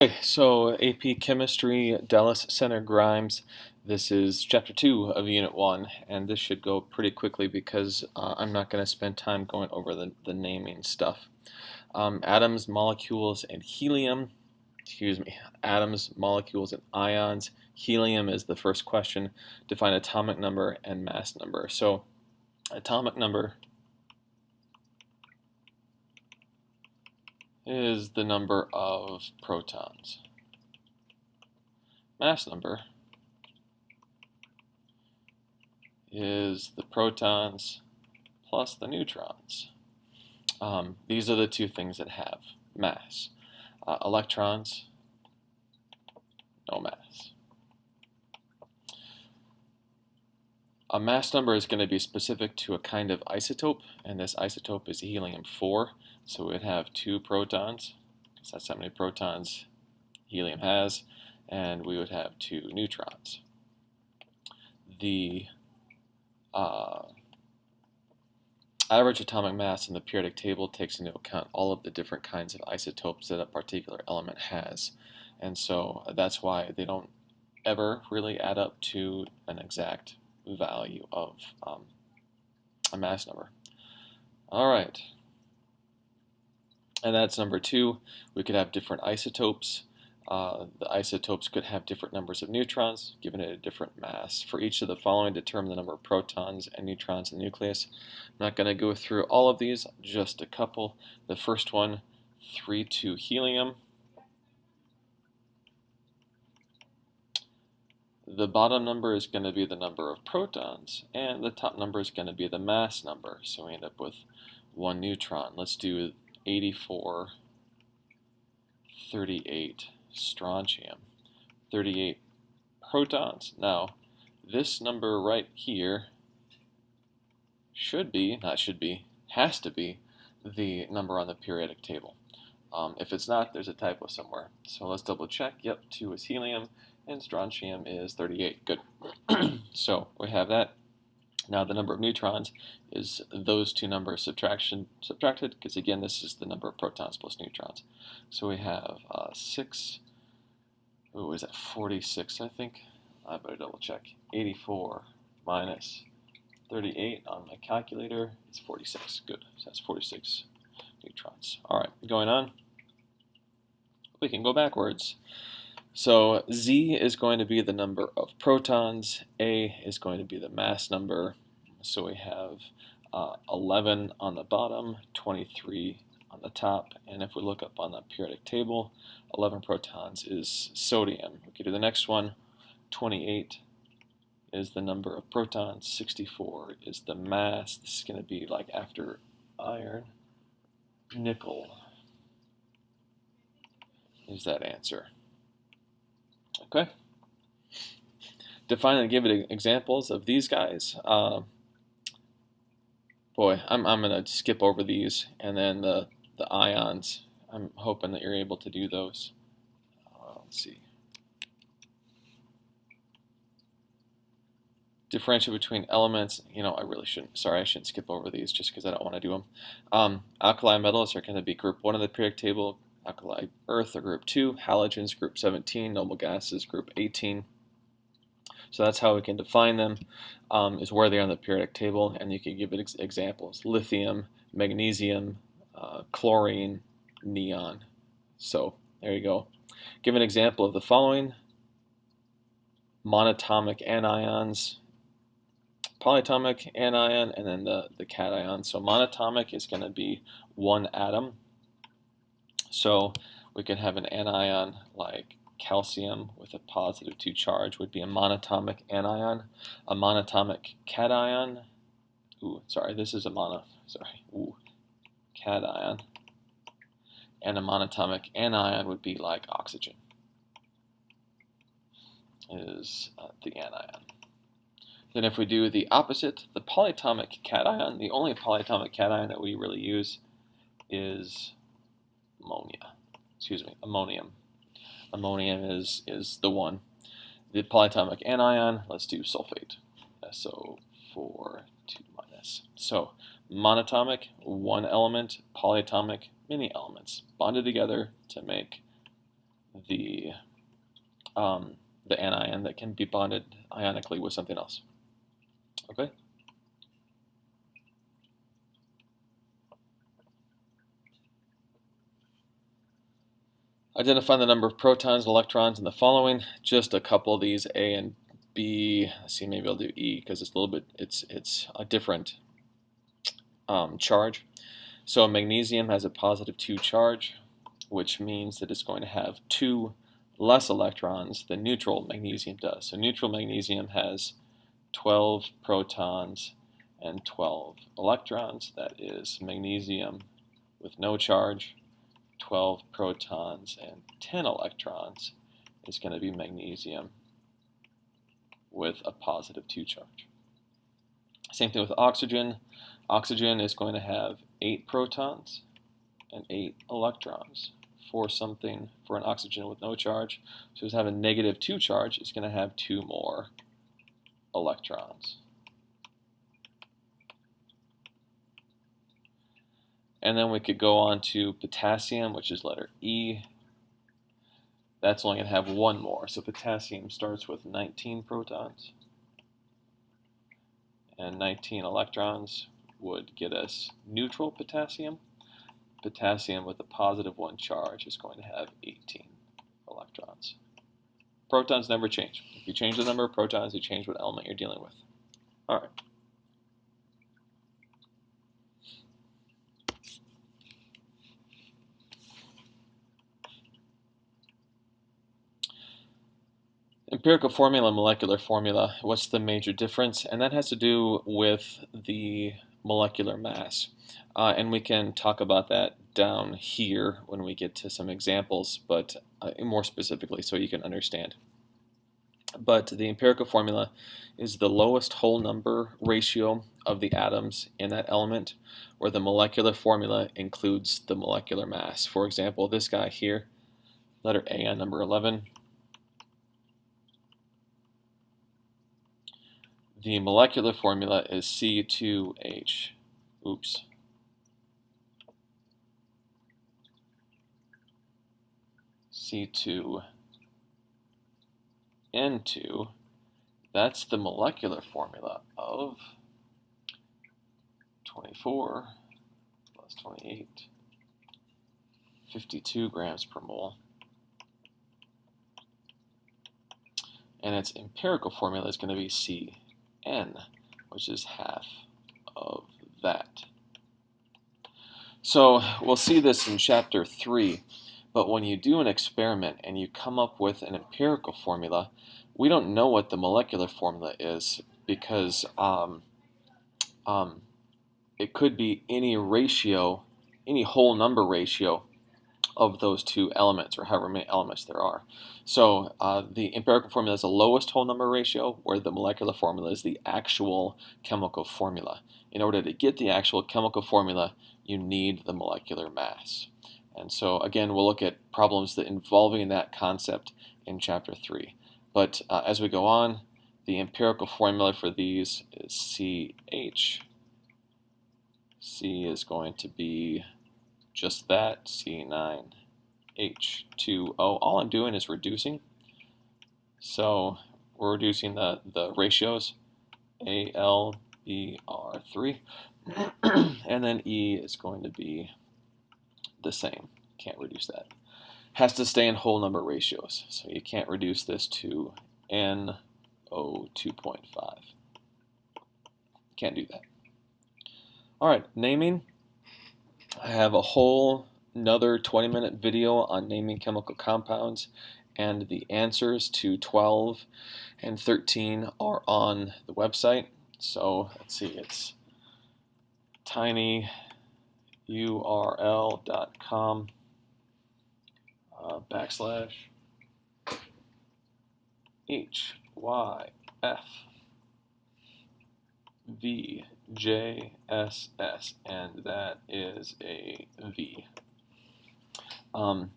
Okay, so AP Chemistry, Dallas Center Grimes. This is Chapter 2 of Unit 1, and this should go pretty quickly because I'm not going to spend time going over the naming stuff. Atoms, molecules, and helium. Excuse me. Atoms, molecules, and ions. Helium is the first question. Define atomic number and mass number. So, atomic number is the number of protons. Mass number is the protons plus the neutrons. These are the two things that have mass. Electrons, no mass. A mass number is going to be specific to a kind of isotope, and this isotope is helium-4. So we'd have 2 protons, because that's how many protons helium has, and we would have 2 neutrons. The average atomic mass in the periodic table takes into account all of the different kinds of isotopes that a particular element has. And so that's why they don't ever really add up to an exact value of a mass number. All right. And that's number 2. We could have different isotopes. The isotopes could have different numbers of neutrons, given it a different mass. For each of the following, determine the number of protons and neutrons in the nucleus. I'm not going to go through all of these, just a couple. The first one, 3,2 helium. The bottom number is going to be the number of protons, and the top number is going to be the mass number. So we end up with 1 neutron. Let's do 84, 38 strontium, 38 protons. Now, this number right here has to be the number on the periodic table. If it's not, there's a typo somewhere. So let's double check. Yep, 2 is helium, and strontium is 38. Good. So we have that. Now the number of neutrons is those two numbers subtracted, because again, this is the number of protons plus neutrons. So we have 6, what is that, 46, I think? I better double check. 84 minus 38 on my calculator is 46. Good, so that's 46 neutrons. All right, going on. We can go backwards. So Z is going to be the number of protons, A is going to be the mass number, so we have 11 on the bottom, 23 on the top, and if we look up on the periodic table, 11 protons is sodium. We can do the next one. 28 is the number of protons, 64 is the mass. This is going to be like after iron. Nickel is that answer. Okay. Define and give it examples of these guys. Boy, I'm going to skip over these, and then the ions. I'm hoping that you're able to do those. Let's see. Differentiate between elements. I really shouldn't. Sorry, I shouldn't skip over these just because I don't want to do them. Alkali metals are going to be group 1 of the periodic table. Alkali earth are group 2. Halogens group 17. Noble gases group 18. So that's how we can define them, is where they are on the periodic table, and you can give it examples. Lithium, magnesium, chlorine, neon. So there you go. Give an example of the following. Monatomic anions, polyatomic anion, and then the cation. So monatomic is going to be 1 atom. So we could have an anion like calcium with a positive 2 charge would be a monatomic anion. A monatomic cation, this is a cation. And a monatomic anion would be like oxygen, is the anion. Then if we do the opposite, the polyatomic cation, the only polyatomic cation that we really use is ammonium. Ammonium is the one. The polyatomic anion, let's do sulfate. SO4 2 minus. So monatomic, 1 element, polyatomic, many elements bonded together to make the anion that can be bonded ionically with something else. Okay. Identify the number of protons and electrons in the following. Just a couple of these, A and B. Let's see, maybe I'll do E because it's a little bit. It's a different charge. So magnesium has a positive 2 charge, which means that it's going to have 2 less electrons than neutral magnesium does. So neutral magnesium has 12 protons and 12 electrons. That is magnesium with no charge. 12 protons and 10 electrons is going to be magnesium with a positive 2 charge. Same thing with oxygen. Oxygen is going to have 8 protons and 8 electrons for an oxygen with no charge. So it's have a negative 2 charge, it's going to have 2 more electrons. And then we could go on to potassium, which is letter E. That's only going to have 1 more. So potassium starts with 19 protons and 19 electrons would get us neutral potassium. Potassium with a positive 1 charge is going to have 18 electrons. Protons never change. If you change the number of protons, you change what element you're dealing with. All right. Empirical formula and molecular formula, what's the major difference? And that has to do with the molecular mass. And we can talk about that down here when we get to some examples, but more specifically so you can understand. But the empirical formula is the lowest whole number ratio of the atoms in that element, where the molecular formula includes the molecular mass. For example, this guy here, letter A on number 11, the molecular formula is C2H. Oops. C2N2. That's the molecular formula of 24 plus 28, 52 grams per mole. And its empirical formula is going to be CN, which is half of that. So we'll see this in chapter 3, but when you do an experiment and you come up with an empirical formula, we don't know what the molecular formula is because it could be any ratio, any whole number ratio of those 2 elements, or however many elements there are. So the empirical formula is the lowest whole number ratio, where the molecular formula is the actual chemical formula. In order to get the actual chemical formula, you need the molecular mass. And so again, we'll look at problems that involving that concept in chapter 3. But as we go on, the empirical formula for these is CH. C is going to be just that, C9H2O. All I'm doing is reducing. So we're reducing the ratios, ALBR3. And then E is going to be the same. Can't reduce that. Has to stay in whole number ratios. So you can't reduce this to NO2.5. Can't do that. All right, naming. I have a whole another 20-minute video on naming chemical compounds, and the answers to 12 and 13 are on the website. So let's see, it's tinyurl.com /HYFVJSS, and that is a V. And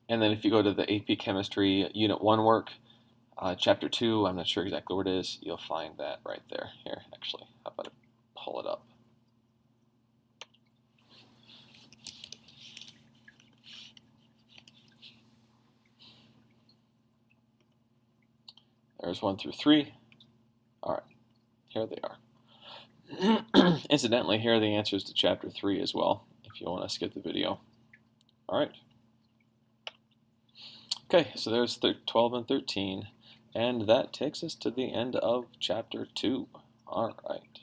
then if you go to the AP Chemistry Unit 1 work, Chapter 2, I'm not sure exactly where it is, you'll find that right there. Here, actually, how about I pull it up? There's 1 through 3. All right, here they are. Incidentally, here are the answers to chapter 3 as well, if you want to skip the video. All right. Okay, so there's 12 and 13, and that takes us to the end of chapter 2. All right.